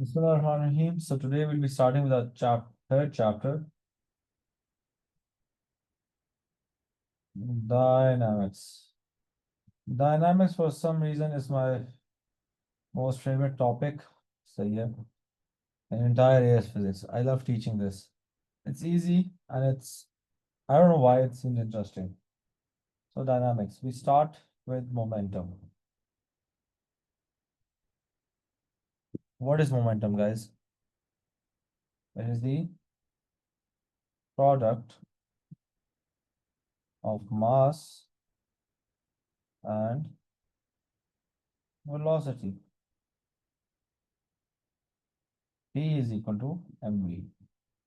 Bismillahirrahmanirrahim. So today we'll be starting with our third chapter, dynamics. Dynamics, for some reason, is my most favorite topic. So yeah, an entire AS physics. I love teaching this. It's easy and I don't know why it seems interesting. So dynamics. We start with momentum. What is momentum, guys? It is the product of mass and velocity. P is equal to mv.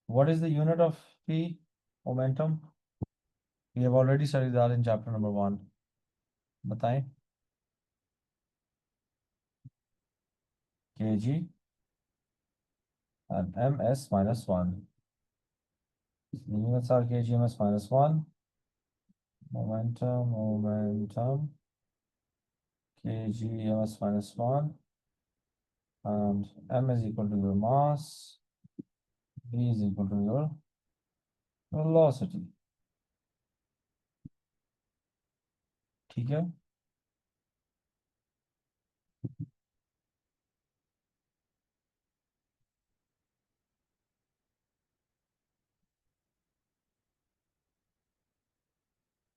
What is the unit of P? Momentum. We have already studied that in chapter number 1. बताएं. kg and ms minus 1. The units are kg ms minus 1. Momentum. kg ms minus 1. And m is equal to your mass. V is equal to your velocity. ठीक है.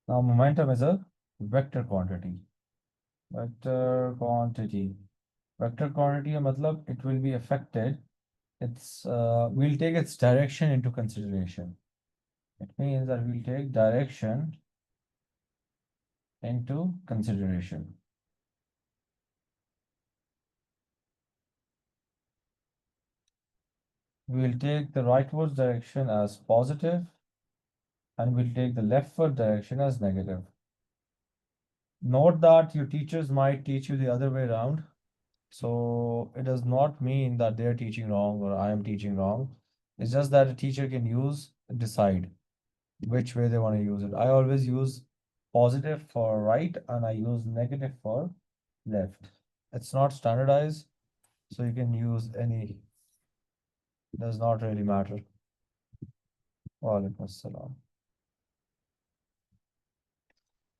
Now momentum is a vector quantity. Vector quantity. Vector quantity का मतलब it will be affected. We'll take its direction into consideration. It means that we'll take direction into consideration. We'll take the rightward direction as positive and we'll take the leftward direction as negative. Note that your teachers might teach you the other way around. So it does not mean that they're teaching wrong or I am teaching wrong. It's just that a teacher can decide which way they want to use it. I always use positive for right and I use negative for left. It's not standardized, so you can use any. Does not really matter. Walaikum assalam.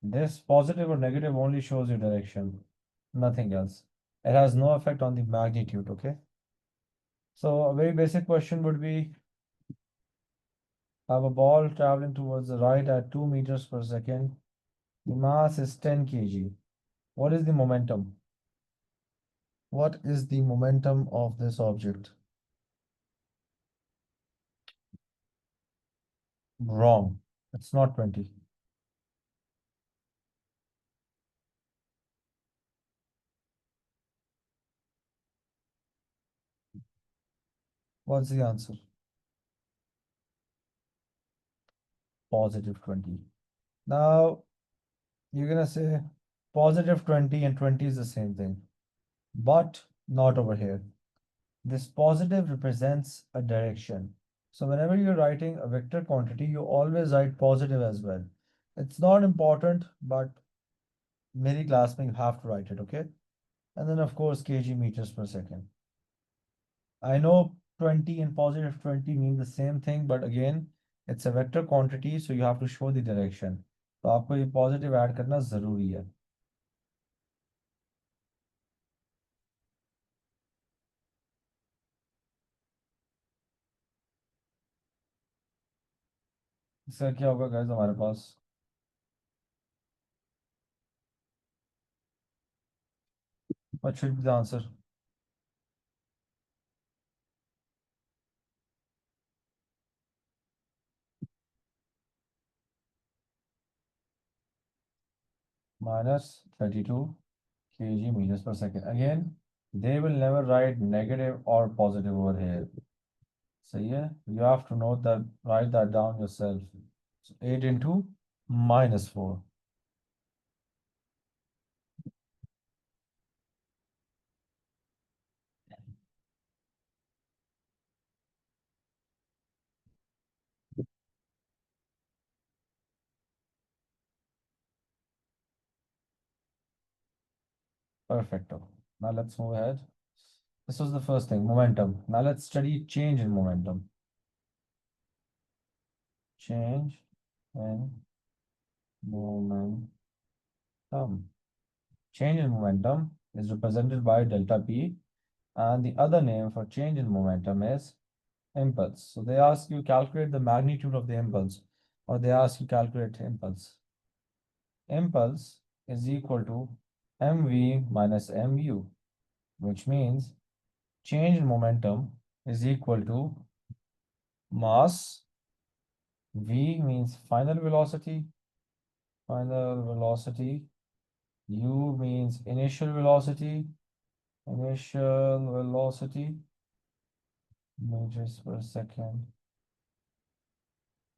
This positive or negative only shows your direction, nothing else. It has no effect on the magnitude, okay? So a very basic question would be, have a ball traveling towards the right at 2 meters per second. The mass is 10 kg. What is the momentum? What is the momentum of this object? Wrong. It's not 20. What's the answer? Positive 20. Now, you're gonna say positive 20 and 20 is the same thing, but not over here. This positive represents a direction. So whenever you're writing a vector quantity, you always write positive as well. It's not important, but मेरी class में you have to write it, okay? And then of course kg meters per second. I know 20 and positive 20 mean the same thing, but again, it's a vector quantity, so you have to show the direction. तो आपको ये positive add करना जरूरी है. इसका क्या होगा guys हमारे पास? What should be the answer? Minus 32 kg meters per second. Again, they will never write negative or positive over here. So yeah, you have to note that, write that down yourself. So 8 into minus 4. Perfecto. Now let's move ahead. This was the first thing, momentum. Now let's study change in momentum. Change in momentum. Change in momentum is represented by delta P, and the other name for change in momentum is impulse. So they ask you calculate the magnitude of the impulse, or they ask you calculate impulse. Impulse is equal to mv minus mu, which means change in momentum is equal to mass. V means final velocity, u means initial velocity, meters per second.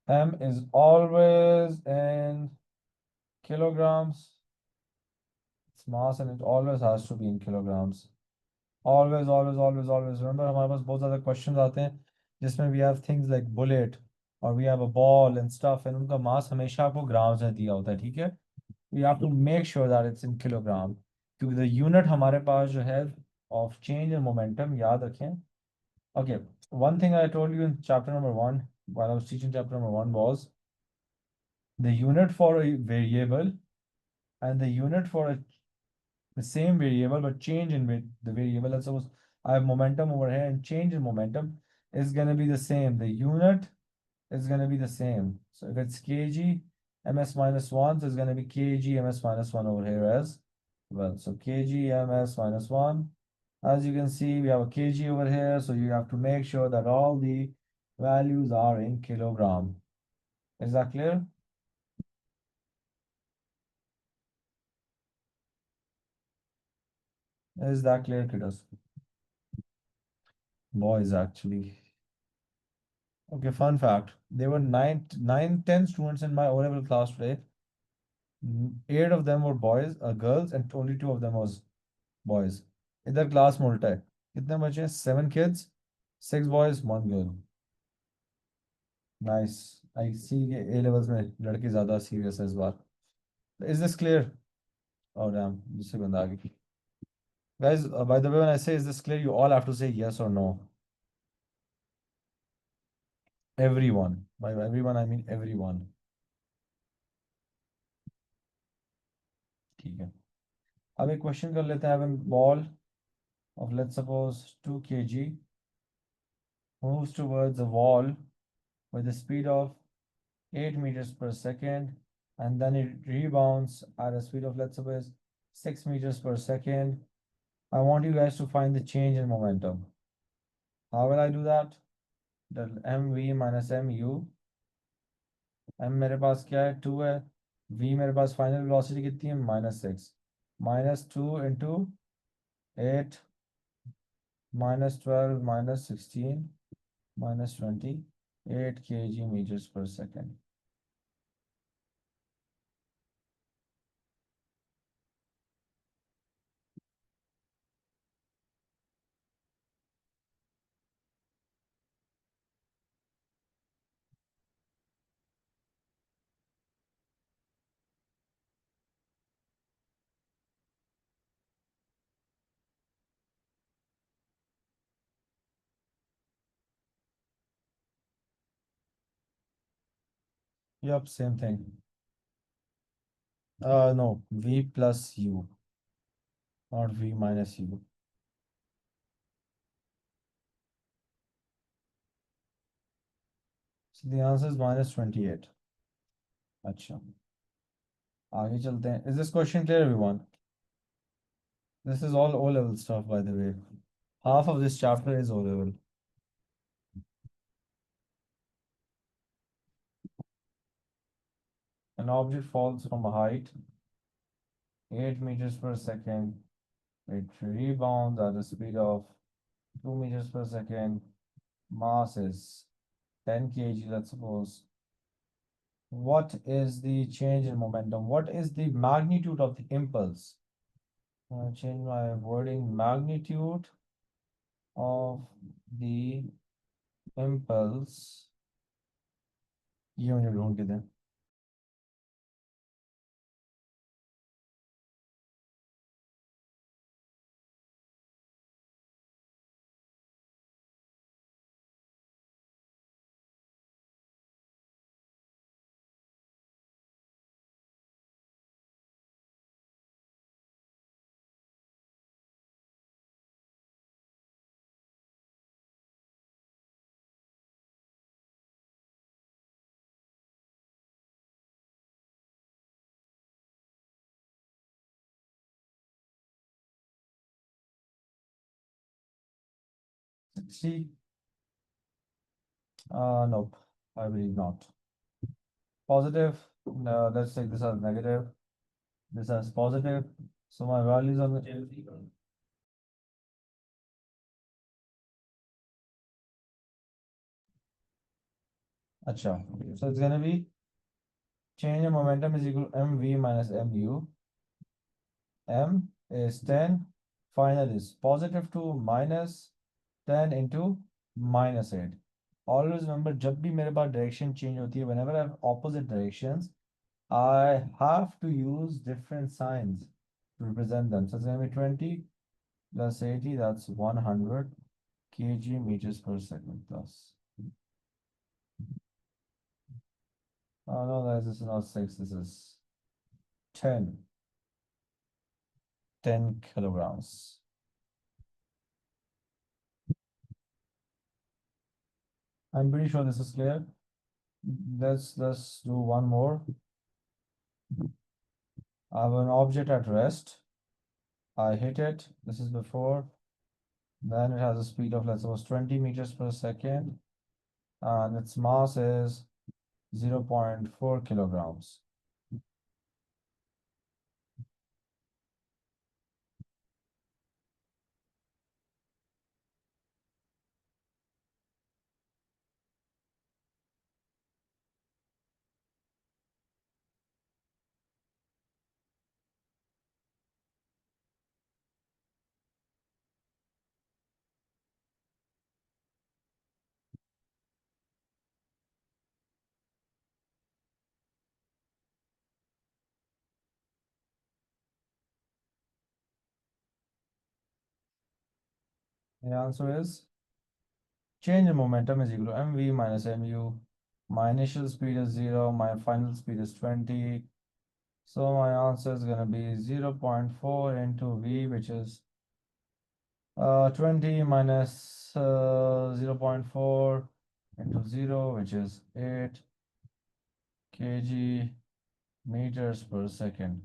M is always in kilograms. It's mass and it always has to be in kilograms. Always, always, always, always. Remember, हमारे पास बहुत ज़्यादा questions आते हैं जिसमें we have things like bullet or we have a ball and stuff, and उनका mass हमेशा आपको grams में दिया होता है, ठीक है? We have to make sure that it's in kilogram, क्योंकि the unit हमारे पास जो है of change and momentum याद रखें. Okay, one thing I told you in chapter number 1 while I was teaching chapter number 1 was the unit for a variable and the unit for the same variable but change in the variable. Let's suppose I have momentum over here, and change in momentum is going to be the same. The unit is going to be the same. So if it's kg ms minus 1, so it's going to be kg ms minus 1 over here as well. So kg ms minus 1. As you can see, we have a kg over here, so you have to make sure that all the values are in kilogram. Is that clear? Is that clear, kiddos? Boys, actually. Okay, fun fact. There were 10 students in my O-level class today. 8 of them were boys, girls, and only 2 of them was boys. इधर class में उल्टा है. कितने बचे हैं? 7 kids, 6 boys, 1 girl. Nice. I see कि A levels में लड़के ज़्यादा serious है इस बार. Is this clear? Oh damn, दूसरी बंदा आ गई. Guys, by the way, when I say is this clear, you all have to say yes or no. Everyone. By everyone, I mean everyone. ठीक है. अब एक क्वेश्चन कर लेते हैं. I have a ball of, let's suppose, 2 kg moves towards the wall with a speed of 8 meters per second, and then it rebounds at a speed of, let's suppose, 6 meters per second. I want you guys to find the change in momentum. How will I do that? That mv minus mu. m मेरे पास क्या है? 2 है. v मेरे पास final velocity कितनी है? -6. -2 into 8 -12 -16 -20 8 kg meters per second. Yep, same thing. No, v plus u, not v minus u. So the answer is -28. अच्छा, आगे चलते हैं. Is this question clear, everyone? This is all O-level stuff, by the way. Half of this chapter is O-level. An object falls from a height 8 meters per second. It rebounds at a speed of 2 meters per second. Mass is 10 kg, let's suppose. What is the change in momentum? What is the magnitude of the impulse? I'm going to change my wording. Magnitude of the impulse. ये मुझे ढूंढ के दें. 60. Nope, I believe not. Positive. No, let's take this as negative. This as positive. So my values on the Acha. So it's gonna be change in momentum is equal to mv minus mu. M is 10. Final is positive 2 minus 10 into -8. Always remember, जब भी मेरे पास direction change होती है, whenever I have opposite directions, I have to use different signs to represent them. So it's going to be 20 plus 80, that's 100 kg meters per second plus. Oh no, guys, this is not 6, this is 10. 10 kilograms. I'm pretty sure this is clear. Let's do one more. I have an object at rest. I hit it. This is before. Then it has a speed of, let's suppose, 20 meters per second. And its mass is 0.4 kilograms. The answer is change in momentum is equal to mv minus mu. My initial speed is 0. My final speed is 20. So my answer is going to be 0.4 into v, which is 20 minus 0.4 into 0, which is 8 kg meters per second.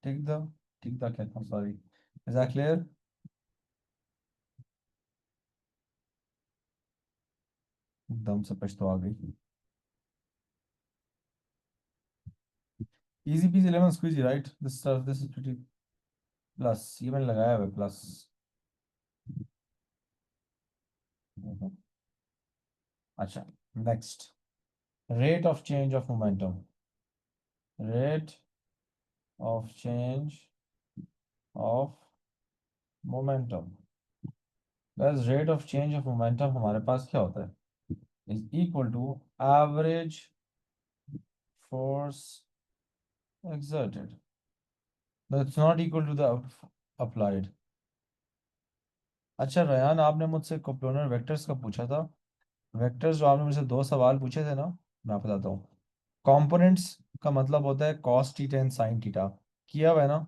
Take the cat. I'm sorry. Is that clear? एकदम से पछतो आ गई. Easy peasy lemon squeezy, right? This stuff, this is pretty plus. ये मैंने लगाया हुआ plus. अच्छा, next. Rate of change of momentum. Rate of change of momentum. Guys, rate of change of momentum हमारे पास क्या होता है? Is equal to average force exerted. That's not equal to the applied. अच्छा रयान, आपने मुझसे कोप्लोनर vectors का पूछा था. वेक्टर्स जो आपने मुझसे दो सवाल पूछे थे ना, मैं बताता हूँ. कंपोनेंट्स का मतलब होता है cos theta and sine theta. किया हुआ है ना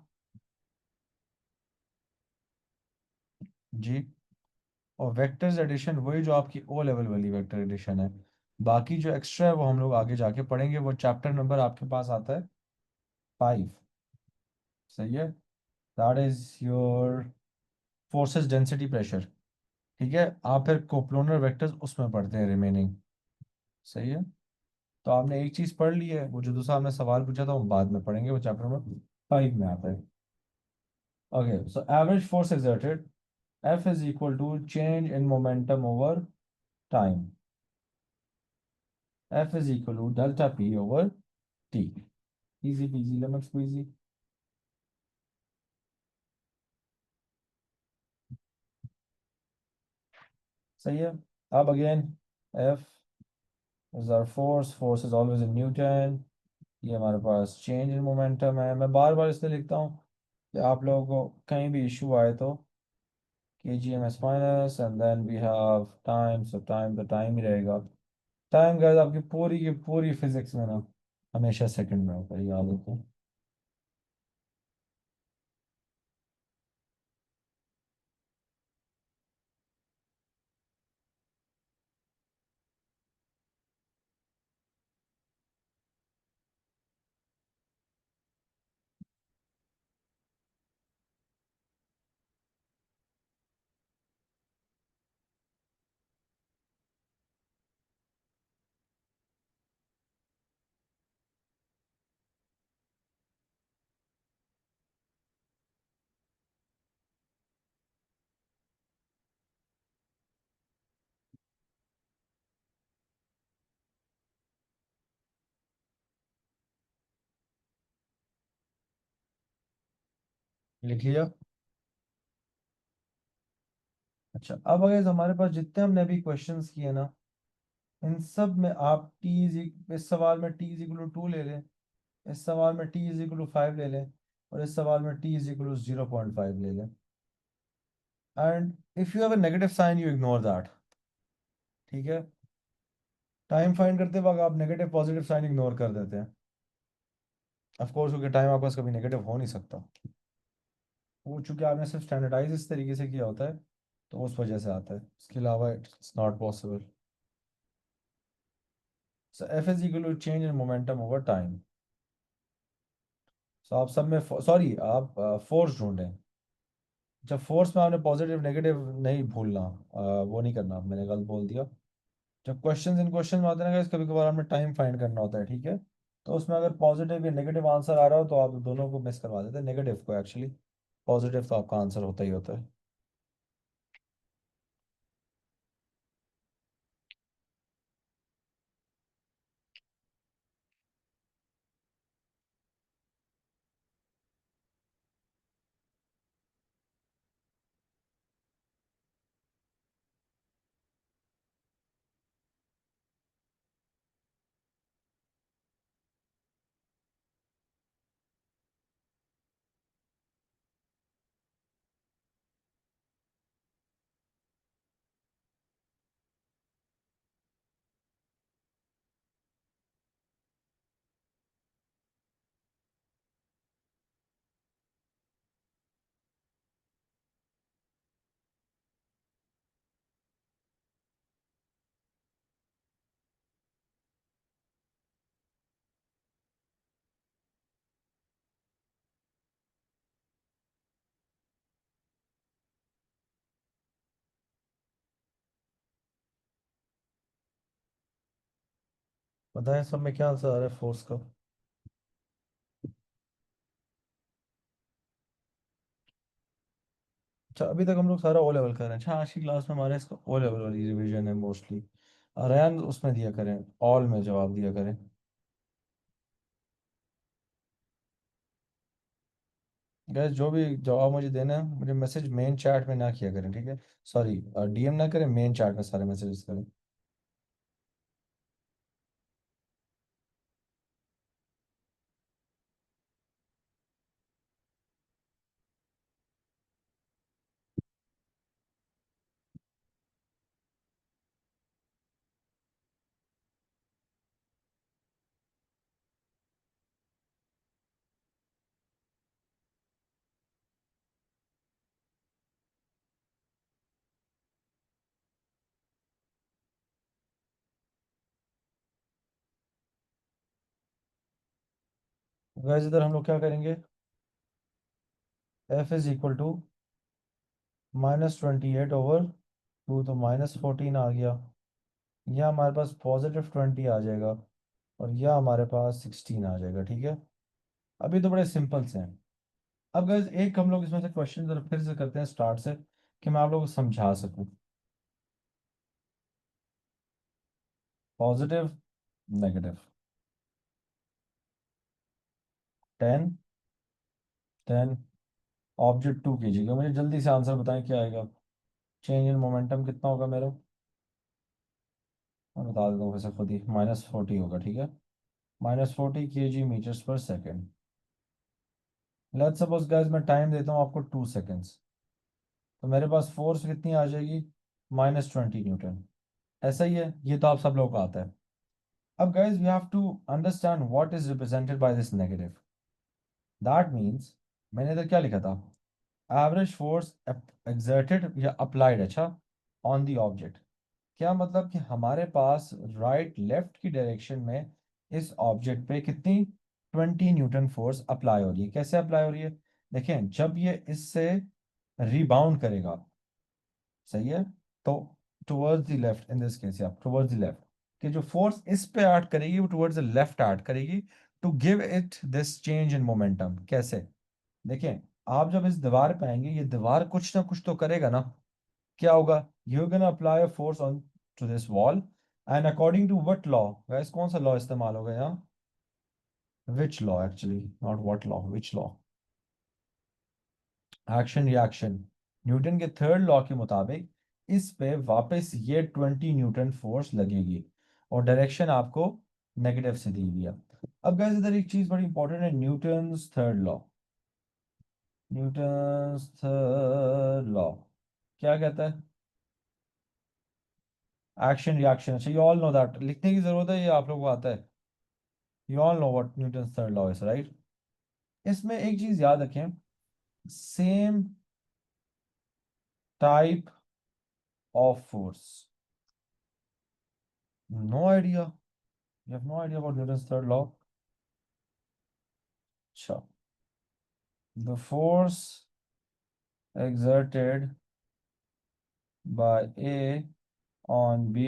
जी. और वेक्टर्स एडिशन वही जो आपकी ओ लेवल वाली वेक्टर एडिशन है. बाकी जो एक्स्ट्रा है वो हम लोग आगे जाके पढ़ेंगे. वो चैप्टर नंबर आपके पास आता है 5. सही है. That is your forces density pressure. ठीक है, आप फिर कोप्लोनर वेक्टर्स उसमें पढ़ते हैं रिमेनिंग. सही है. तो आपने एक चीज पढ़ ली है, वो जो दूसरा आपने सवाल पूछा था वो बाद में पढ़ेंगे, वो चैप्टर नंबर 5 में आता है. Okay, so average force exerted, F is equal to change in momentum over time. F is equal to delta P over T. Easy peasy lemon squeezy. सही है. अब again, F is our force. Force is always in Newton. ये हमारे पास change in momentum है. मैं बार बार इसलिए लिखता हूँ कि आप लोगों को कहीं भी इशू आए तो kgms minus and then we have time. So time तो time ही रहेगा. टाइम गाइस आपकी पूरी की पूरी फिजिक्स में ना हमेशा सेकंड में होता है, याद रखो. लिख लिया। अच्छा, अब अगर हमारे पास जितने हमने अभी क्वेश्चंस किए ना, इन सब में आप इस सवाल में टी इज इक्वल टू 2 ले लें, इस सवाल में टी इज इक्वल टू 5 ले लें, और इस सवाल में टी इज इक्वल टू 0.5 ले लें। And if you have a negative sign you ignore that. ठीक है, टाइम फाइंड करते वक्त आप नेगेटिव पॉजिटिव साइन इग्नोर कर देते हैं, ऑफ कोर्स, क्योंकि टाइम आपका कभी नेगेटिव हो नहीं सकता। वो चूंकि आपने सिर्फ स्टैंडर्डाइज इस तरीके से किया होता है, तो उस वजह से आता है, इसके अलावा it's not possible. So F is equal to change in momentum over time. So आप सब में, सॉरी, आप फोर्स ढूंढें। जब फोर्स में आपने पॉजिटिव नेगेटिव नहीं भूलना, वो नहीं करना, मैंने गलत बोल दिया। जब इन क्वेश्चन में आते हैं ना, कभी कभार हमें टाइम फाइंड करना होता है, ठीक है, तो उसमें अगर पॉजिटिव या नेगेटिव आंसर आ रहा हो तो आप दोनों को मिस करवा देते हैं, नेगेटिव को एक्चुअली, पॉजिटिव तो आपका आंसर होता ही होता है। बताएं सब में क्या आंसर आ रहा है फोर्स का। अच्छा, अभी तक हम लोग सारा ओ लेवल कर रहे हैं। अच्छा, आज की क्लास में हमारे इसका ओ लेवल वाली रिवीजन है मोस्टली। रैन उसमें दिया करें, ऑल में जवाब दिया करें। गैस जो भी जवाब मुझे देना है, मुझे मैसेज मेन चैट में ना किया करें, ठीक है, सॉरी, डीएम ना करें, मेन चैट में सारे मैसेजेस करें। गैस इधर हम लोग क्या करेंगे, एफ इज इक्वल टू -28/2, तो -14 आ गया। यह हमारे पास +20 आ जाएगा, और यह हमारे पास 16 आ जाएगा, ठीक है। अभी तो बड़े सिंपल से हैं। अब गैस एक हम लोग इसमें से क्वेश्चन जरा फिर से करते हैं स्टार्ट से, कि मैं आप लोगों को समझा सकूं। पॉजिटिव, नेगेटिव, 10, 10, ऑब्जेक्ट 2 kg का, मुझे जल्दी से आंसर बताएं क्या आएगा। चेंज इन मोमेंटम कितना होगा मेरा, मैं बता देता हूँ वैसे खुद ही, -40 होगा, ठीक है, -40 kg/s। लेट्स सपोज गाइस मैं टाइम देता हूँ आपको 2 सेकेंड्स, तो मेरे पास फोर्स कितनी आ जाएगी, -20 न्यूटन। ऐसा ही है, ये तो आप सब लोगों को आता है। अब guys we have to understand what is represented by this negative. That means, मैंने इधर क्या लिखा था, एवरेज फोर्स एक्सर्टेड या अप्लाइड, अच्छा, ऑन द ऑब्जेक्ट। क्या मतलब कि हमारे पास राइट लेफ्ट की डायरेक्शन में इस ऑब्जेक्ट पे कितनी 20 न्यूटन फोर्स अप्लाई हो रही है। कैसे अप्लाई हो रही है, देखें, जब ये इससे रिबाउंड करेगा, सही है, तो towards the left, in this case या टुवर्ड्स द लेफ्ट, कि जो फोर्स इस पे ऐड करेगी वो टुवर्ड्स द लेफ्ट ऐड करेगी, to give it this change in momentum. कैसे, देखें, आप जब इस दीवार पे आएंगे, ये दीवार कुछ ना कुछ तो करेगा ना। क्या होगा, you can apply a force on to this wall, and according to what law, guys कौन सा लॉ इस्तेमाल होगा यहाँ, which law, actually not what law, which law, action reaction, Newton के थर्ड लॉ के मुताबिक इस पे वापस ये 20 न्यूटन फोर्स लगेगी और डायरेक्शन आपको नेगेटिव से दी हुई है। अब गाइस इधर एक चीज बड़ी इंपॉर्टेंट है, Newton's third law. Newton's third law क्या कहता है? Action reaction. अच्छा, यू ऑल नो दैट, लिखने की जरूरत है, ये आप लोगों को आता है। You all know what Newton's third law is, right? इसमें एक चीज याद रखें, same type of force. No idea? You have no idea about Newton's third law? अच्छा, the force exerted by A on B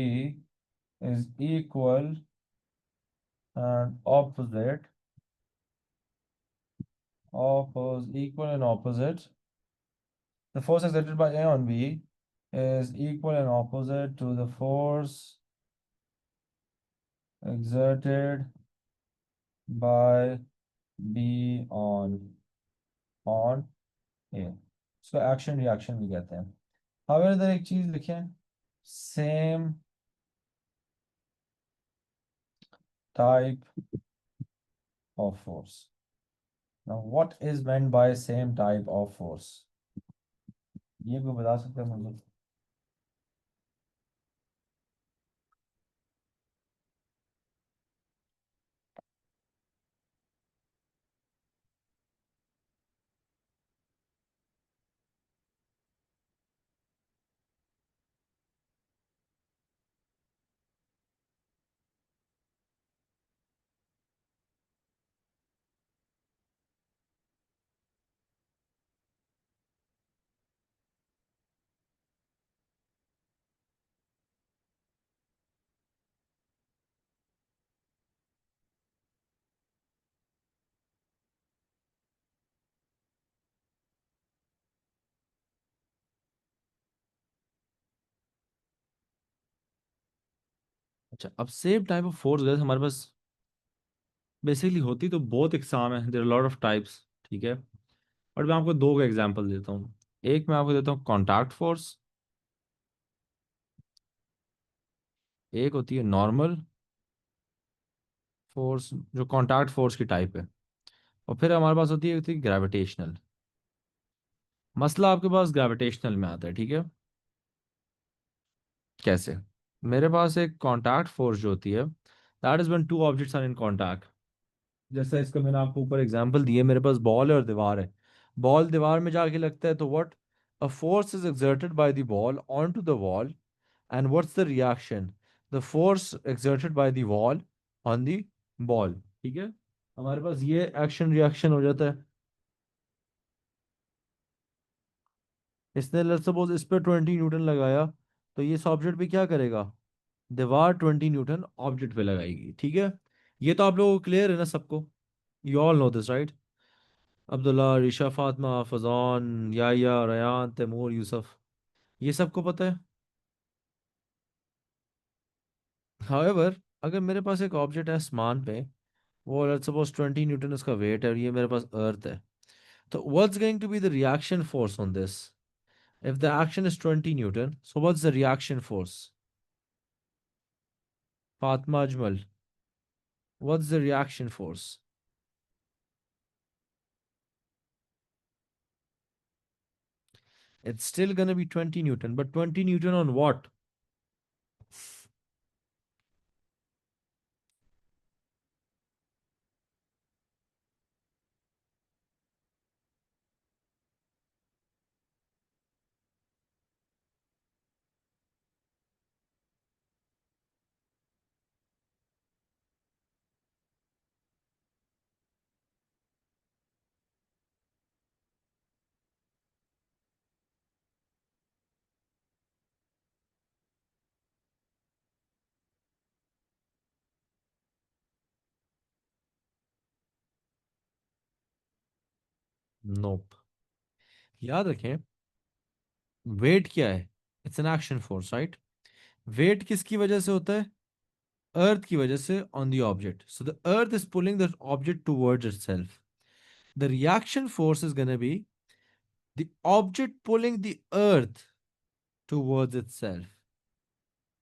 is equal and opposite, equal and opposite. The force exerted by A on B is equal and opposite to the force exerted by B on A. इसको action reaction भी कहते हैं। अब इधर एक चीज लिखें, same type of force. Now, what is meant by same type of force? ये कोई बता सकते हैं मुझे? अच्छा, अब same type of force guys हमारे पास बेसिकली होती तो बहुत एग्जाम है, there are lot of types, ठीक है। और मैं आपको दो का एग्जांपल देता हूँ। एक मैं आपको देता हूँ कॉन्टैक्ट फोर्स, एक होती है नॉर्मल फोर्स जो कॉन्टैक्ट फोर्स की टाइप है, और फिर हमारे पास होती है ग्रेविटेशनल। मसला आपके पास ग्रेविटेशनल में आता है, ठीक है। कैसे? मेरे पास एक कॉन्टैक्ट फोर्स जो होती है, that is when two objects are in contact. जैसा इसका मैंने आपको ऊपर एग्जांपल दिए, मेरे पास बॉल है और दीवार है। बॉल दीवार में जाके लगता है तो what, a force is exerted by the ball on to the wall, and what's the reaction, the force exerted by the wall on the ball, ठीक है। हमारे पास ये एक्शन रिएक्शन हो जाता है। इसने लेट्स सपोज इस पे 20 न्यूटन लगाया, तो ये ऑब्जेक्ट पे क्या करेगा? दीवार 20 न्यूटन ऑब्जेक्ट पे लगाएगी, ठीक है। ये तो आप लोगों को क्लियर है ना सबको? You all know this, right? Abdullah, Risha, Fatima, Fazan, Yahya, Rayan, Taimur, Yusuf, ये सबको पता है। हाउएवर, अगर मेरे पास एक ऑब्जेक्ट है आसमान पे, वो लेट्स सपोज 20 न्यूटन उसका वेट है, और ये मेरे पास अर्थ है, तो what's going to be the reaction force on this? If the action is 20 newton, so what's the reaction force? Fatima, Ajmal, what's the reaction force? It's still gonna be 20 Newton, but 20 Newton on what? Nope. याद रखें, weight क्या है? It's an action force, right? Weight किसकी वजह से होता है? Earth की वजह से on the object, so the earth is pulling the object towards itself. The reaction force is gonna be the object pulling the earth towards itself.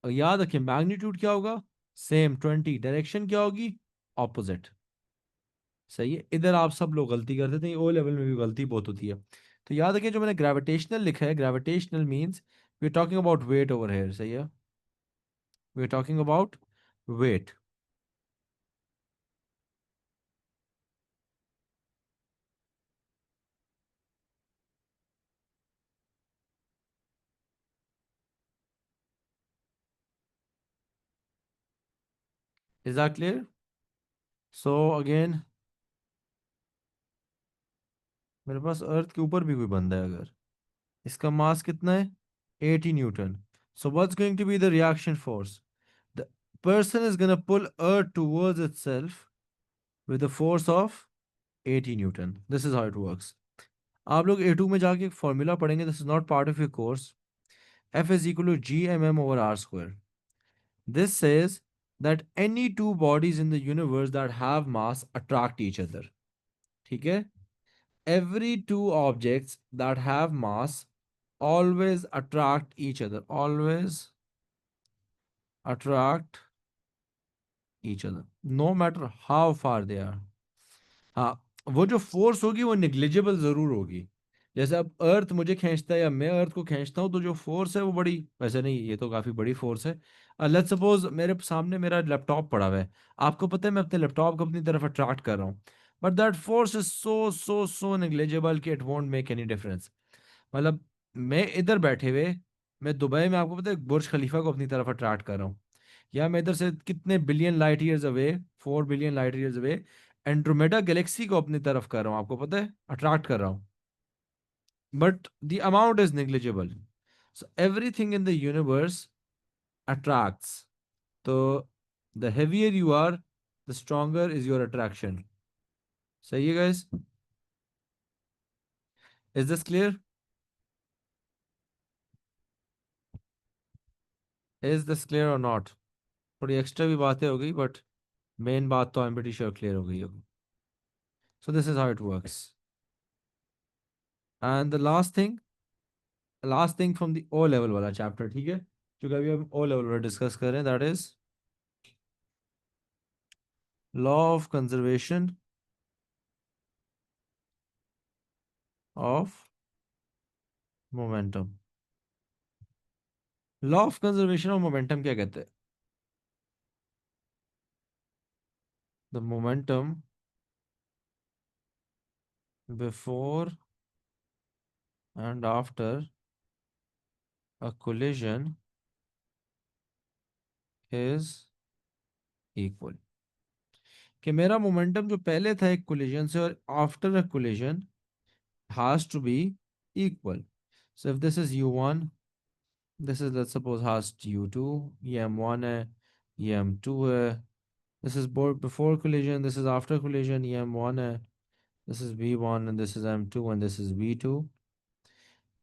और याद रखिए मैग्नीट्यूड क्या होगा, सेम 20, डायरेक्शन क्या होगी, ऑपोजिट। सही है, इधर आप सब लोग गलती करते थे, ओ लेवल में भी गलती बहुत होती है। तो याद रखिए जो मैंने ग्रेविटेशनल लिखा है, gravitational means we are talking about weight over here. सही है, we are talking about weight. Is that clear? So again, मेरे पास अर्थ के ऊपर भी कोई बंदा है अगर, इसका मास कितना है, 80 newton. So what's going to be the reaction force? The person is gonna pull earth towards itself with the force of 80 newton. This is how it works. आप लोग A2 में जाके एक फॉर्मूला पढ़ेंगे, this is not part of your course. F is equal to gmm over r square. This says that any two bodies in the universe that have mass attract each other. ठीक है? Every two objects that have mass always attract each other. Always attract each other. No matter how far they are. हाँ, वो जो force होगी वो negligible जरूर होगी। जैसे अब अर्थ मुझे खींचता है या मैं अर्थ को खींचता हूँ, तो जो फोर्स है वो बड़ी, वैसे नहीं, ये तो काफी बड़ी फोर्स है। लेट्स सपोज मेरे सामने मेरा लैपटॉप पड़ा हुआ है, आपको पता है मैं अपने लैपटॉप को अपनी तरफ अट्रैक्ट कर रहा हूँ, but that force is so so so negligible कि it won't make any difference. मतलब मैं इधर बैठे हुए, मैं दुबई में, आपको पता है, बुर्ज खलीफा को अपनी तरफ अट्रैक्ट कर रहा हूँ, या मैं इधर से कितने billion light years away, 4 billion light years away Andromeda Galaxy को अपनी तरफ कर रहा हूँ, आपको पता है, अट्रैक्ट कर रहा हूँ, but the amount is negligible. So everything in the universe attracts. तो the heavier you are, the stronger is your attraction. सही है guys? Is this clear? Is this clear और नॉट? थोड़ी एक्स्ट्रा भी बातें हो गई, बट मेन बात तो I am pretty sure clear हो गई होगी। So this is how it works. And the last thing from the O level वाला चैप्टर, ठीक है, क्योंकि अभी हम ओ लेवल वाला डिस्कस कर रहे हैं, that is law of conservation of momentum. Law of conservation of momentum क्या कहते हैं? The momentum before and after a collision is equal. कि मेरा मोमेंटम जो पहले था एक कोलिजन से और after a collision has to be equal. So if this is u1, this is, let's suppose, has u2, ये m1 है, ये m2 है, this is before collision, this is after collision, ये m1 है, this is v1 and this is m2 and this is v2.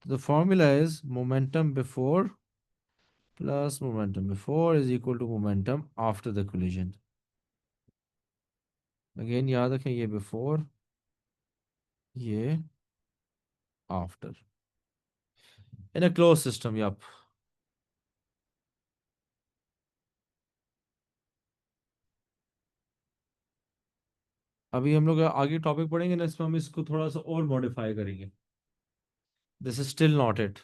The formula is momentum before plus momentum before is equal to momentum after the collision. Again याद रखें, ये before, ये after, in a closed system. Yup. अभी हम लोग आगे topic पढ़ेंगे ना, इसमें हम इसको थोड़ा सा और मॉडिफाई करेंगे। This is still not it.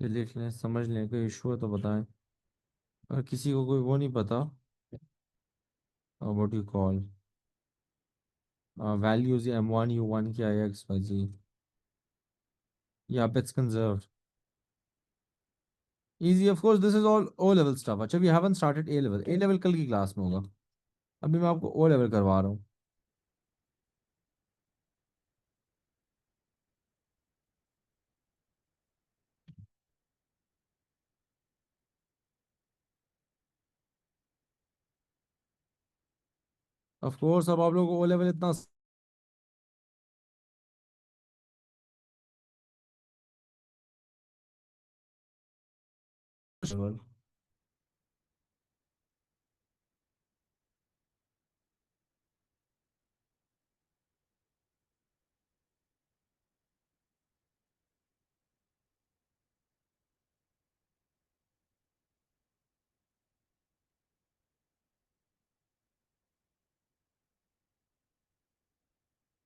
ये लिख लें, समझ लें, कोई इशू है तो बताएं। अगर किसी को कोई वो नहीं पता, what you call values, m1 u1 क्या है, एक्स वाई जी, यहाँ पे it's conserved. Easy, of course, this is all O level stuff. अच्छा, we haven't started A level. A level कल की क्लास में होगा, अभी मैं आपको ओ लेवल करवा रहा हूँ। ऑफ कोर्स अब आप लोगों को ओ लेवल इतना लेवल।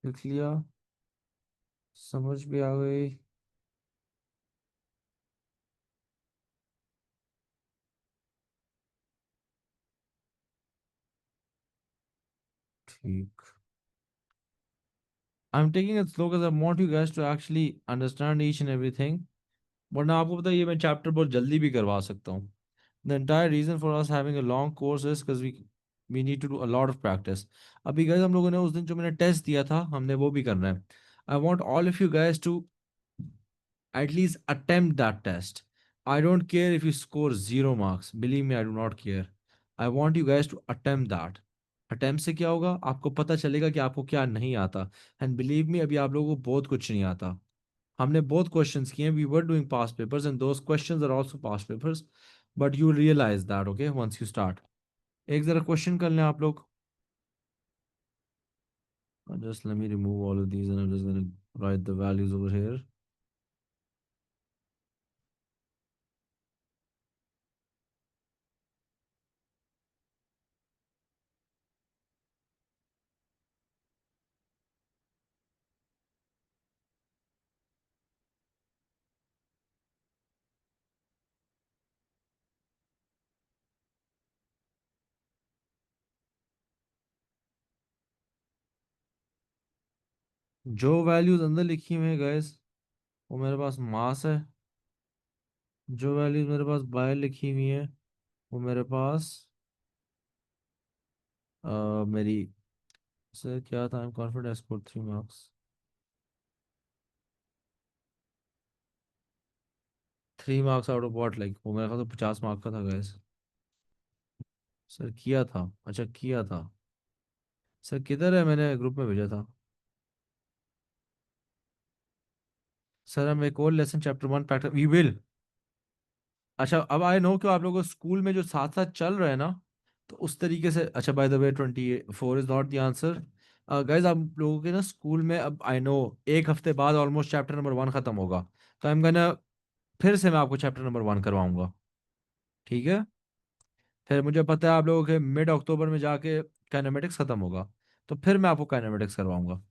लिख लिया, समझ भी आ गई। ठीक। I am taking it slow because I want you guys to actually understand each and everything. वरना आपको पता है ये मैं चैप्टर बहुत जल्दी भी करवा सकता हूँ। The entire reason for us having a long course is because we need to do a lot of practice. अभी guys हम लोगों ने उस दिन जो मैंने टेस्ट दिया था हमने वो भी करना है। I want all of you guys to at least attempt that test. I don't care if you score 0 marks. Believe me, I do not care. I want you guys to attempt that. Attempt से क्या होगा, आपको पता चलेगा कि आपको क्या नहीं आता। एंड बिलीव मी, अभी आप लोगों को बहुत कुछ नहीं आता। हमने बहुत क्वेश्चंस किए, we were doing past papers and those questions are also past papers, but you realise that okay once you start. एक जरा क्वेश्चन कर लें आप लोग। Just let me remove all of these and I'm just going to write the values over here. जो values अंदर लिखी हुई है गाइस वो मेरे पास मास है। जो वैल्यूज मेरे पास बाहर लिखी हुई है वो मेरे पास मेरी सर क्या था, I am confident score 3 marks. 3 marks out of what, like वो मेरे ख्याल से 50 मार्क का था गाइस। सर किया था, अच्छा किया था। सर किधर है, मैंने ग्रुप में भेजा था। सर हम एक और lesson chapter 1 practice we will. अच्छा अब आई नो कि आप लोगों को स्कूल में जो साथ साथ चल रहा है ना, तो उस तरीके से। अच्छा by the way 24 is not the answer. Guys आप लोगों के ना स्कूल में अब आई नो एक हफ्ते बाद ऑलमोस्ट चैप्टर नंबर 1 खत्म होगा। तो आई एम गोना फिर से मैं आपको चैप्टर नंबर 1 करवाऊंगा। ठीक है। फिर मुझे पता है आप लोगों के मिड अक्टूबर में जाके काइनेमेटिक्स खत्म होगा, तो फिर मैं आपको काइनेमेटिक्स करवाऊंगा।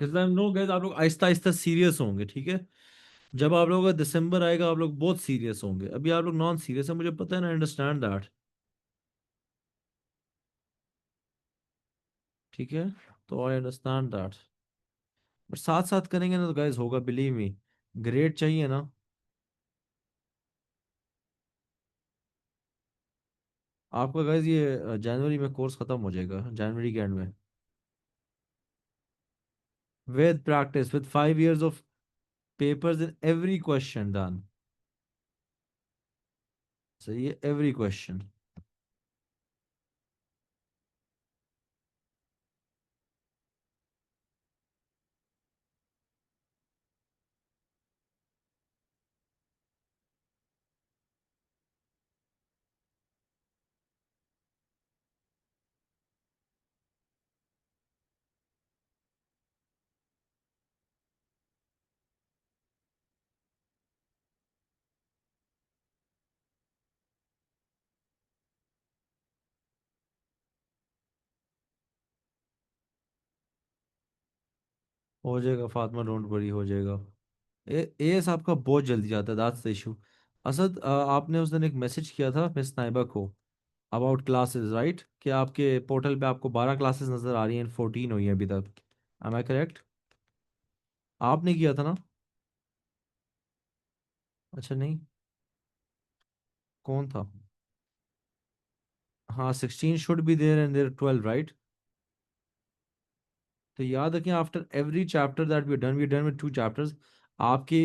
नो गाइज आप लोग आहिस्ता आहिस्ता सीरियस होंगे, ठीक है। जब आप लोगों का दिसंबर आएगा आप लोग बहुत सीरियस होंगे, अभी आप लोग नॉन सीरियस है, मुझे पता है ना, अंडरस्टैंड दैट। ठीक है, तो आई अंडरस्टैंड दैट। बट साथ साथ करेंगे ना तो गाइस होगा, बिलीव मी। ग्रेड चाहिए ना। आपका गाइस ये जनवरी में कोर्स खत्म हो जाएगा, जनवरी के एंड में। With practice, with 5 years of papers in every question done. सही है, एवरी क्वेश्चन। हो जाएगा फातिमा, डोंट वरी, हो जाएगा। एएस आपका बहुत जल्दी जाता है, दैट्स द इशू। असद आपने उस दिन एक मैसेज किया था मिस नाइबा को अबाउट क्लासेस, राइट? कि आपके पोर्टल पे आपको 12 क्लासेस नजर आ रही हैं, 14 हुई हैं अभी तक। Am I correct? आपने किया था ना? अच्छा नहीं, कौन था? हाँ 16 should be there and there 12, right? तो याद रखें after every chapter that we done with 2 chapters. आपकी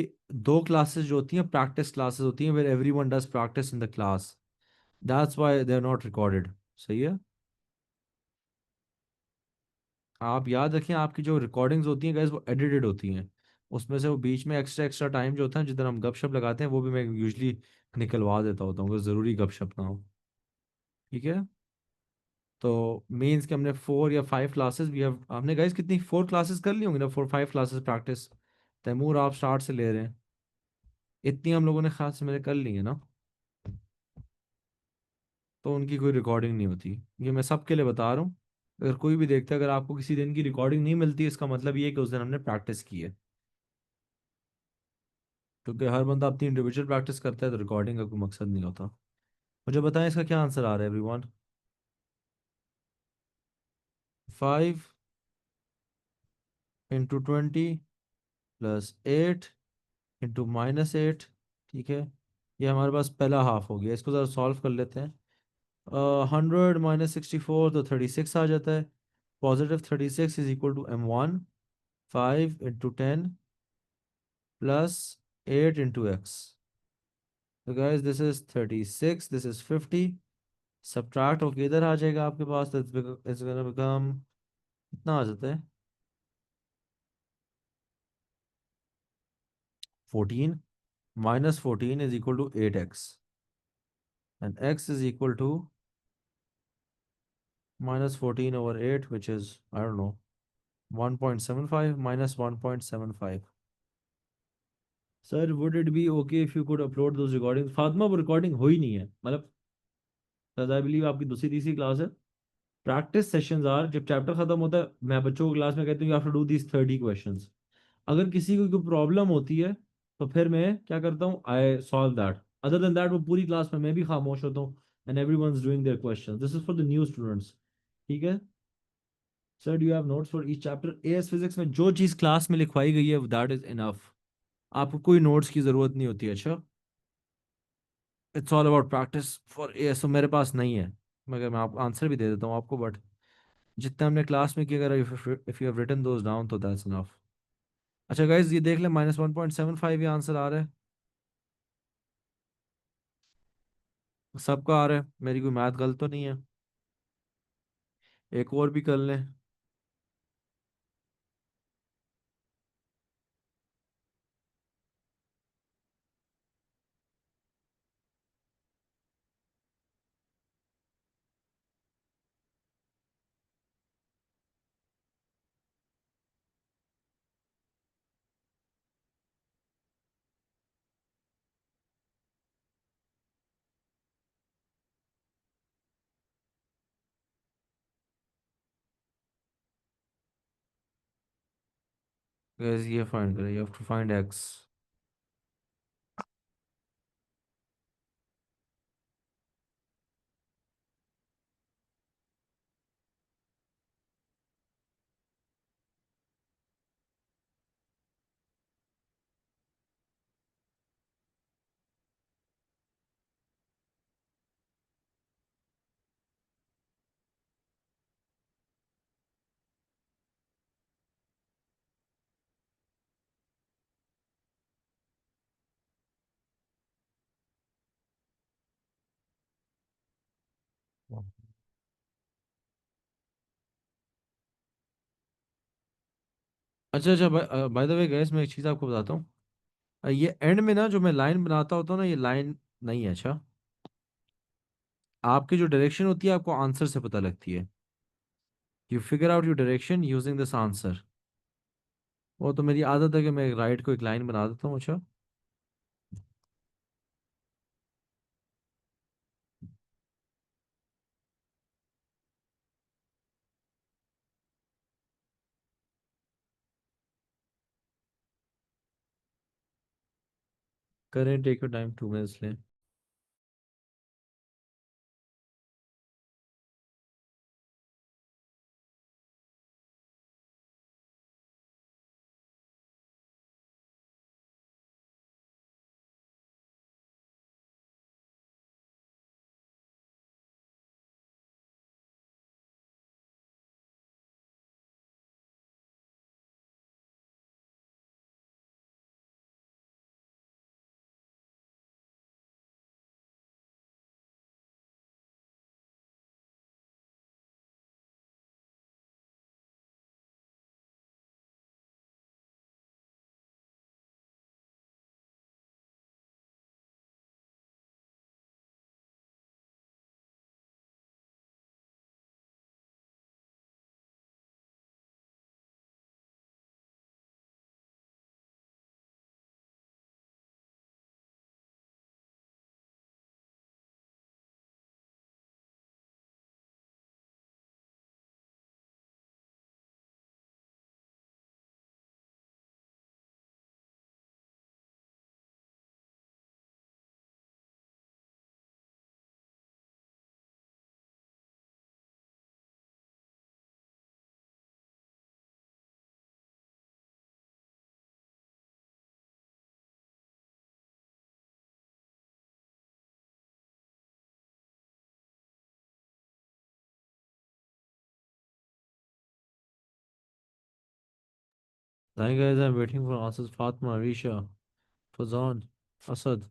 2 क्लासेस जो होती हैं प्रैक्टिस क्लासेस होती हैं, where everyone does practice in the class. That's why they are not recorded. सही है। आप याद रखें, आपकी जो रिकॉर्डिंग्स होती हैं गाइस वो एडिटेड होती हैं। उसमें से वो बीच में एक्स्ट्रा एक्स्ट्रा टाइम जो होता है जिधर हम गपशप लगाते हैं वो भी मैं यूजली निकलवा देता होता हूँ अगर ज़रूरी गपशप ना हो। ठीक है। तो मीन्स कि हमने 4 या 5 क्लासेस भी हैव, आपने गाइस कितनी 4 क्लासेस कर ली होंगी ना, 4 5 क्लासेस प्रैक्टिस। तैमूर आप स्टार्ट से ले रहे हैं, इतनी हम लोगों ने खास से मेरे कर ली है ना। तो उनकी कोई रिकॉर्डिंग नहीं होती, ये मैं सबके लिए बता रहा हूँ। अगर कोई भी देखता है, अगर आपको किसी दिन की रिकॉर्डिंग नहीं मिलती इसका मतलब ये है कि उस दिन हमने प्रैक्टिस की है। क्योंकि हर बंदा अपनी इंडिविजुअल प्रैक्टिस करता है तो रिकॉर्डिंग का कोई मकसद नहीं होता। मुझे बताएं इसका क्या आंसर आ रहा है एवरीवन। 5 × 20 +8 × -8। ठीक है। ये हमारे पास पहला हाफ हो गया, इसको ज़रा सॉल्व कर लेते हैं। 100 - 64 तो 36 आ जाता है। +36 is equal to m1। 5 × 10 +8 × x। तो guys this is 36, this is 50। Subtract होके इधर आ जाएगा आपके पास, तो इट्स गोना बिकम, कितना आ जाता है, 14। -14 is equal to 8x, and x is equal to -14/8, which is, I don't know, 1.75 -1.75। Sir would it be okay if you could upload those recording? Fatima वो recording हो ही नहीं है, मतलब आई बिलीव आपकी दूसरी तीसरी क्लास है। प्रैक्टिस सेशंस आर, जब चैप्टर खत्म होता है मैं बच्चों को क्लास में कहती हूँ you have to do these 30 questions. अगर किसी को कोई प्रॉब्लम होती है तो फिर मैं क्या करता हूँ, I solve that. Other than that वो पूरी क्लास में मैं भी खामोश होता हूँ, and everyone is doing their questions. This is for the new students. ठीक है। Sir do you have notes for each chapter? AS physics में जो चीज़ क्लास में लिखवाई गई है दैट इज इनफ, आपको कोई नोट्स की जरूरत नहीं होती। अच्छा, it's all about practice for as. तो मेरे पास नहीं है, मगर मैं आप आंसर भी दे देता हूँ आपको, बट जितना हमने क्लास में किया, अगर if you have written those down तो दैट्स इनफ। अच्छा गाइज ये देख लें, -1.75 ये आंसर आ रहा है, सबका आ रहा है, मेरी कोई मैथ गलत तो नहीं है। एक और भी कर लें। गाइज ये फाइंड करें, you have to find x. अच्छा अच्छा, बाय द वे गाइस मैं एक चीज़ आपको बताता हूँ। ये एंड में ना जो मैं लाइन बनाता होता हूँ ना, ये लाइन नहीं है। अच्छा, आपकी जो डायरेक्शन होती है आपको आंसर से पता लगती है। You figure out your direction using this answer. वो तो मेरी आदत है कि मैं राइट को एक लाइन बना देता हूँ। अच्छा, करें, टेक योर टाइम, 2 मिनट्स लें। Hi guys, I'm waiting for answers. Fatma, Risha, Fazan, Asad.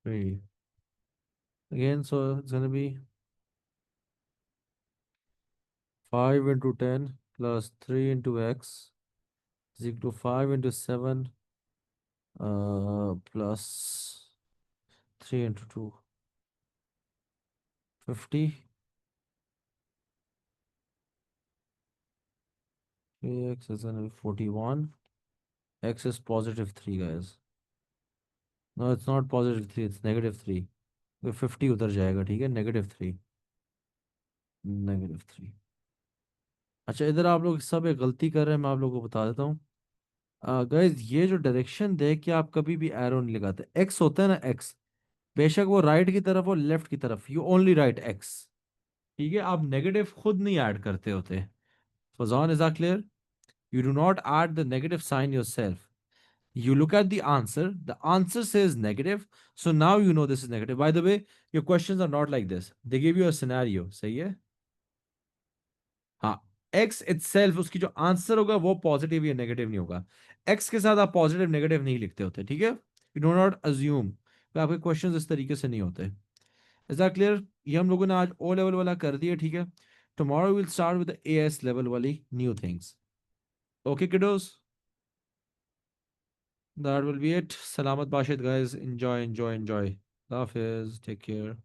Three. Again, so it's gonna be 5 into 10 plus 3 into x is equal to 5 into 7 plus 3 into 2. 50. X is gonna be 41. X is positive 3, guys. No, it's not positive 3, it's negative 3. तो 50 उधर जाएगा, ठीक है, -3, -3। अच्छा, इधर आप लोग सब एक गलती कर रहे हैं, मैं आप लोगों को बता देता हूँ। गाइस, ये जो डायरेक्शन देख के आप कभी भी एरो नहीं लगाते। एक्स होता है ना, एक्स, बेशक वो राइट की तरफ हो लेफ्ट की तरफ, यू ओनली राइट एक्स। ठीक है, आप नेगेटिव खुद नहीं ऐड करते होते। Fazan, is that clear? You do not add the negative sign yourself. You look at the answer says negative, so now you know this is negative. By the way, your questions are not like this. They give you a scenario, सही है? हाँ, x itself, उसकी जो answer होगा वो positive या negative नहीं होगा। x के साथ आप पॉजिटिव नेगेटिव नहीं लिखते होते, ठीक है? You do not assume. आपके क्वेश्चंस इस तरीके से नहीं होते। Is that clear? ये हम लोगों ने आज ओ लेवल वाला कर दिया, ठीक है? Tomorrow will start with A S level वाली new things. Okay kiddos, that will be it. Salamat Bashid, guys. Enjoy, enjoy, enjoy. Love is. Take care.